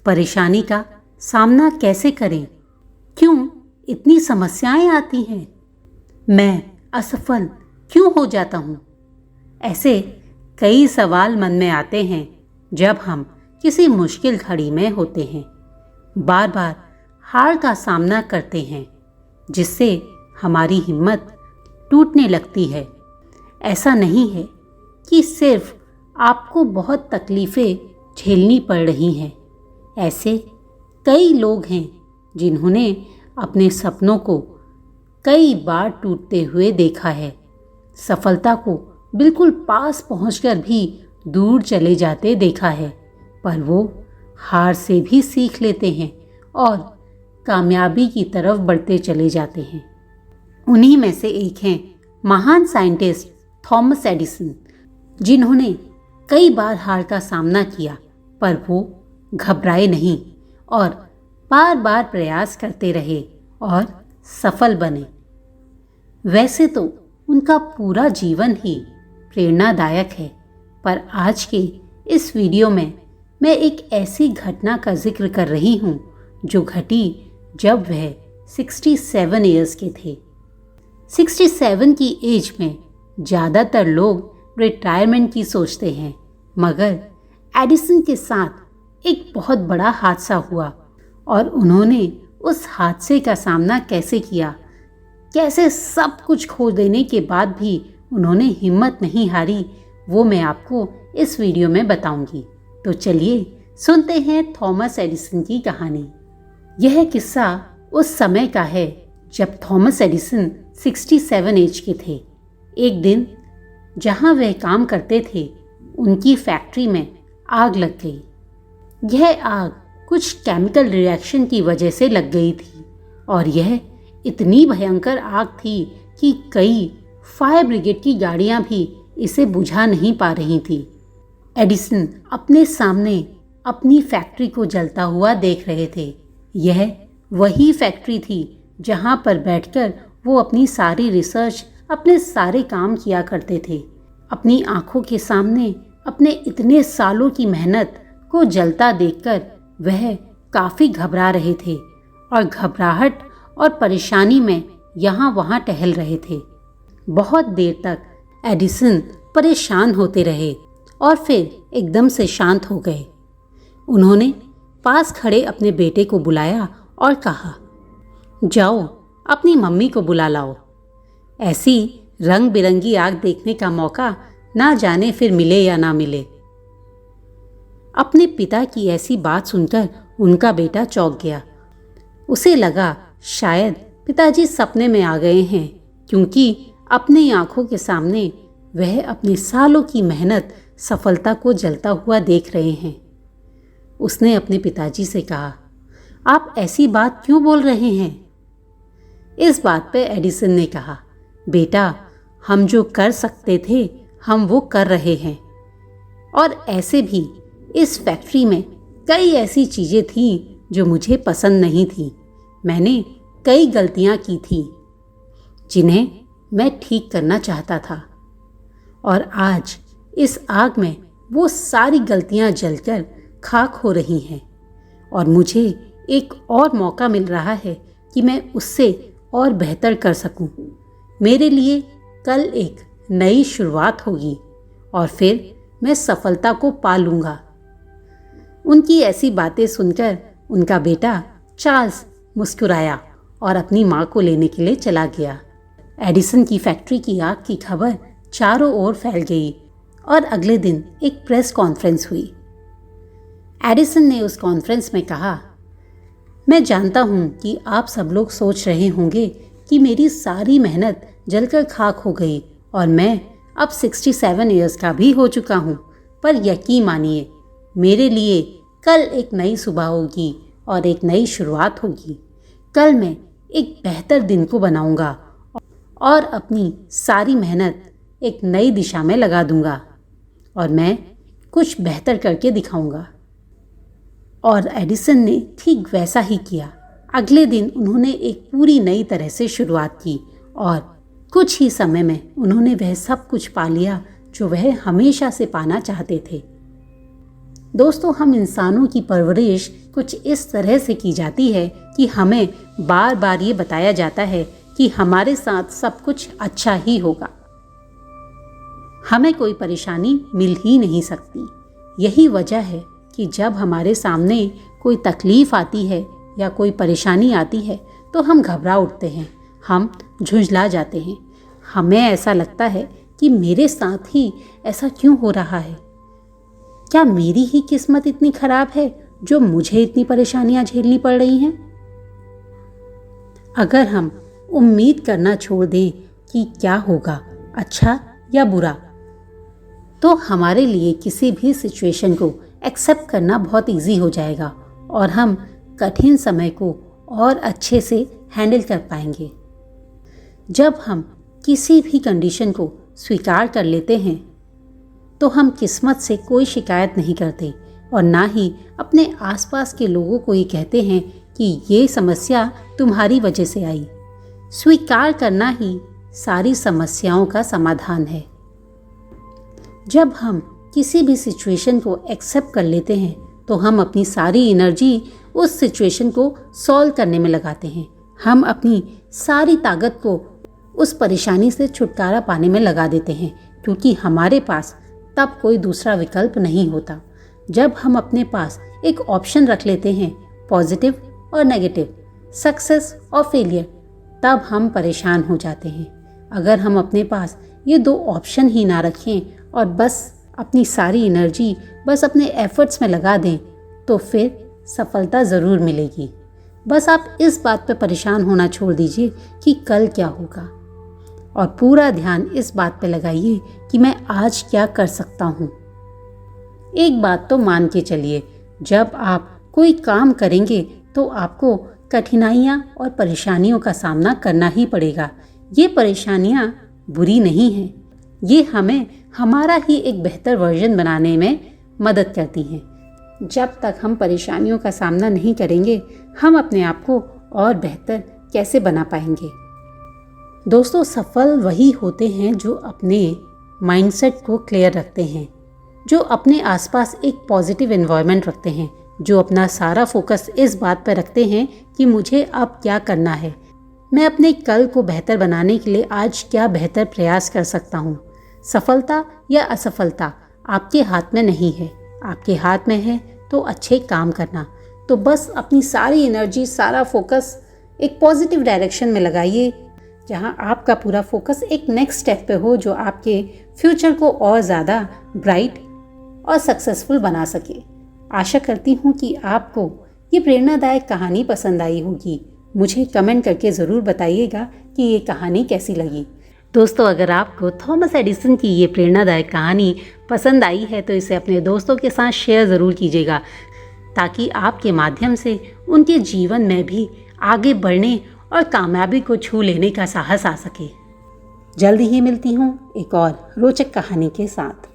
परेशानी का सामना कैसे करें? क्यों इतनी समस्याएं आती हैं? मैं असफल क्यों हो जाता हूँ? ऐसे कई सवाल मन में आते हैं जब हम किसी मुश्किल घड़ी में होते हैं। बार बार हार का सामना करते हैं, जिससे हमारी हिम्मत टूटने लगती है। ऐसा नहीं है कि सिर्फ आपको बहुत तकलीफ़ें झेलनी पड़ रही हैं। ऐसे कई लोग हैं जिन्होंने अपने सपनों को कई बार टूटते हुए देखा है। सफलता को बिल्कुल पास पहुंचकर भी दूर चले जाते देखा है, पर वो हार से भी सीख लेते हैं और कामयाबी की तरफ बढ़ते चले जाते हैं। उन्हीं में से एक हैं महान साइंटिस्ट थॉमस एडिसन, जिन्होंने कई बार हार का सामना किया, पर वो घबराए नहीं और बार बार प्रयास करते रहे और सफल बने। वैसे तो उनका पूरा जीवन ही प्रेरणादायक है, पर आज के इस वीडियो में मैं एक ऐसी घटना का जिक्र कर रही हूँ जो घटी जब वह 67 ईयर्स के थे। 67 की एज में ज़्यादातर लोग रिटायरमेंट की सोचते हैं, मगर एडिसन के साथ एक बहुत बड़ा हादसा हुआ और उन्होंने उस हादसे का सामना कैसे किया, कैसे सब कुछ खो देने के बाद भी उन्होंने हिम्मत नहीं हारी, वो मैं आपको इस वीडियो में बताऊंगी। तो चलिए सुनते हैं थॉमस एडिसन की कहानी। यह किस्सा उस समय का है जब थॉमस एडिसन 67 एज के थे। एक दिन जहां वह काम करते थे, उनकी फैक्ट्री में आग लग गई। यह आग कुछ केमिकल रिएक्शन की वजह से लग गई थी और यह इतनी भयंकर आग थी कि कई फायर ब्रिगेड की गाड़ियां भी इसे बुझा नहीं पा रही थी। एडिसन अपने सामने अपनी फैक्ट्री को जलता हुआ देख रहे थे। यह वही फैक्ट्री थी जहां पर बैठकर वो अपनी सारी रिसर्च, अपने सारे काम किया करते थे। अपनी आंखों के सामने अपने इतने सालों की मेहनत को जलता देखकर वह काफ़ी घबरा रहे थे और घबराहट और परेशानी में यहाँ वहाँ टहल रहे थे। बहुत देर तक एडिसन परेशान होते रहे और फिर एकदम से शांत हो गए। उन्होंने पास खड़े अपने बेटे को बुलाया और कहा, जाओ अपनी मम्मी को बुला लाओ। ऐसी रंग बिरंगी आग देखने का मौका ना जाने फिर मिले या ना मिले। अपने पिता की ऐसी बात सुनकर उनका बेटा चौंक गया। उसे लगा शायद पिताजी सपने में आ गए हैं, क्योंकि अपनी आंखों के सामने वह अपने सालों की मेहनत सफलता को जलता हुआ देख रहे हैं। उसने अपने पिताजी से कहा, आप ऐसी बात क्यों बोल रहे हैं? इस बात पे एडिसन ने कहा, बेटा, हम जो कर सकते थे हम वो कर रहे हैं, और ऐसे भी इस फैक्ट्री में कई ऐसी चीज़ें थीं जो मुझे पसंद नहीं थी। मैंने कई गलतियां की थी जिन्हें मैं ठीक करना चाहता था, और आज इस आग में वो सारी गलतियां जलकर खाक हो रही हैं और मुझे एक और मौका मिल रहा है कि मैं उससे और बेहतर कर सकूं। मेरे लिए कल एक नई शुरुआत होगी और फिर मैं सफलता को पा लूँगा। उनकी ऐसी बातें सुनकर उनका बेटा चार्ल्स मुस्कुराया और अपनी माँ को लेने के लिए चला गया। एडिसन की फैक्ट्री की आग की खबर चारों ओर फैल गई और अगले दिन एक प्रेस कॉन्फ्रेंस हुई। एडिसन ने उस कॉन्फ्रेंस में कहा, मैं जानता हूँ कि आप सब लोग सोच रहे होंगे कि मेरी सारी मेहनत जलकर खाक हो गई और मैं अब 67 ईयर्स का भी हो चुका हूँ, पर यकीन मानिए मेरे लिए कल एक नई सुबह होगी और एक नई शुरुआत होगी। कल मैं एक बेहतर दिन को बनाऊंगा और अपनी सारी मेहनत एक नई दिशा में लगा दूंगा और मैं कुछ बेहतर करके दिखाऊंगा। और एडिसन ने ठीक वैसा ही किया। अगले दिन उन्होंने एक पूरी नई तरह से शुरुआत की और कुछ ही समय में उन्होंने वह सब कुछ पा लिया जो वह हमेशा से पाना चाहते थे। दोस्तों, हम इंसानों की परवरिश कुछ इस तरह से की जाती है कि हमें बार बार ये बताया जाता है कि हमारे साथ सब कुछ अच्छा ही होगा, हमें कोई परेशानी मिल ही नहीं सकती। यही वजह है कि जब हमारे सामने कोई तकलीफ आती है या कोई परेशानी आती है तो हम घबरा उठते हैं, हम झुंझला जाते हैं। हमें ऐसा लगता है कि मेरे साथ ही ऐसा क्यों हो रहा है? क्या मेरी ही किस्मत इतनी खराब है जो मुझे इतनी परेशानियां झेलनी पड़ रही हैं? अगर हम उम्मीद करना छोड़ दें कि क्या होगा, अच्छा या बुरा, तो हमारे लिए किसी भी सिचुएशन को एक्सेप्ट करना बहुत इजी हो जाएगा और हम कठिन समय को और अच्छे से हैंडल कर पाएंगे। जब हम किसी भी कंडीशन को स्वीकार कर लेते हैं तो हम किस्मत से कोई शिकायत नहीं करते और ना ही अपने आसपास के लोगों को ये कहते हैं कि ये समस्या तुम्हारी वजह से आई। स्वीकार करना ही सारी समस्याओं का समाधान है। जब हम किसी भी सिचुएशन को एक्सेप्ट कर लेते हैं तो हम अपनी सारी एनर्जी उस सिचुएशन को सॉल्व करने में लगाते हैं। हम अपनी सारी ताकत को उस परेशानी से छुटकारा पाने में लगा देते हैं, क्योंकि हमारे पास तब कोई दूसरा विकल्प नहीं होता। जब हम अपने पास एक ऑप्शन रख लेते हैं, पॉजिटिव और नेगेटिव, सक्सेस और फेलियर, तब हम परेशान हो जाते हैं। अगर हम अपने पास ये दो ऑप्शन ही ना रखें और बस अपनी सारी एनर्जी बस अपने एफर्ट्स में लगा दें तो फिर सफलता ज़रूर मिलेगी। बस आप इस बात पे परेशान होना छोड़ दीजिए कि कल क्या होगा और पूरा ध्यान इस बात पे लगाइए कि मैं आज क्या कर सकता हूँ। एक बात तो मान के चलिए, जब आप कोई काम करेंगे तो आपको कठिनाइयाँ और परेशानियों का सामना करना ही पड़ेगा। ये परेशानियाँ बुरी नहीं हैं, ये हमें हमारा ही एक बेहतर वर्जन बनाने में मदद करती हैं। जब तक हम परेशानियों का सामना नहीं करेंगे, हम अपने आप को और बेहतर कैसे बना पाएंगे? दोस्तों, सफल वही होते हैं जो अपने माइंडसेट को क्लियर रखते हैं, जो अपने आसपास एक पॉजिटिव एनवायरनमेंट रखते हैं, जो अपना सारा फोकस इस बात पर रखते हैं कि मुझे अब क्या करना है, मैं अपने कल को बेहतर बनाने के लिए आज क्या बेहतर प्रयास कर सकता हूँ। सफलता या असफलता आपके हाथ में नहीं है, आपके हाथ में है तो अच्छे काम करना। तो बस अपनी सारी एनर्जी, सारा फोकस एक पॉजिटिव डायरेक्शन में लगाइए, जहां आपका पूरा फोकस एक नेक्स्ट स्टेप पे हो जो आपके फ्यूचर को और ज़्यादा ब्राइट और सक्सेसफुल बना सके। आशा करती हूँ कि आपको ये प्रेरणादायक कहानी पसंद आई होगी। मुझे कमेंट करके ज़रूर बताइएगा कि ये कहानी कैसी लगी। दोस्तों, अगर आपको थॉमस एडिसन की ये प्रेरणादायक कहानी पसंद आई है तो इसे अपने दोस्तों के साथ शेयर ज़रूर कीजिएगा, ताकि आपके माध्यम से उनके जीवन में भी आगे बढ़ने और कामयाबी को छू लेने का साहस आ सके। जल्दी ही मिलती हूँ एक और रोचक कहानी के साथ।